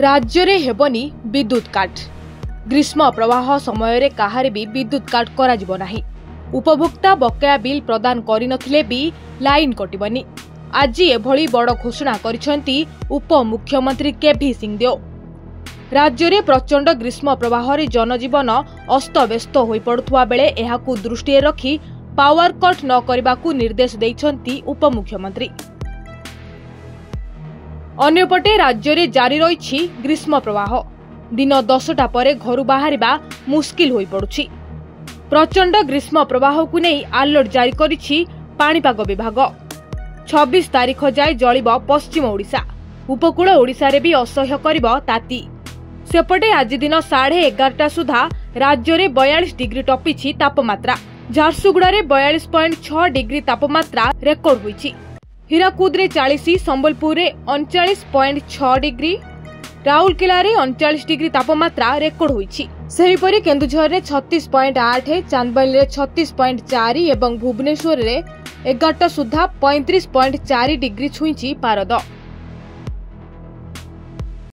राज्य रे हेबनी विद्युत काट। ग्रीष्म प्रवाह समय काहारे भी विद्युत काट करा जिवो नाही। उपभोक्ता बकाया बिल प्रदान करिनथिले भी लाइन कटिबनी। आज एभली बड़ घोषणा करिसेंती उपमुख्यमंत्री केभी सिंहदेओ। राज्य रे प्रचंड ग्रीष्म प्रवाह रे जनजीवन अस्तव्यस्त होई पड़ुथुवा बेले एहाकू दृष्टि रखी पावर कट न करबाकू निर्देश दैछंती उपमुख्यमंत्री। अन्यपटे राज्य रे जारी रहिछि ग्रीष्म प्रवाह। दिन 10टा परे घरु बाहरिबा मुश्किल होई पड़ुछि। प्रचंड ग्रीष्म प्रवाह को नहीं अलर्ट जारी करिछि पाणीपाग विभाग। 26 तारीख जाए जलिब पश्चिम ओडिशा। उपकूल ओडिशा रे भी असह्य करिब ताती। सेपटे आज दिन 11:30 सुधा राज्य रे 42 डिग्री टपिछि तापमात्रा। झारसुगुड़ा रे 42.6 डिग्री तापमात्रा रेकर्ड होईछि। हीराकुद रे 40, संबलपुर रे 39.6 डिग्री, राउरकेला रे 39 डिग्री तापमात्रा रेकर्ड होईछि। सेहिपरि केन्दुझर रे 36.8, चांदबाली रे 36.4 एवं भुवनेश्वर रे 11 सुधा 35.4 डिग्री छुईछि पारद।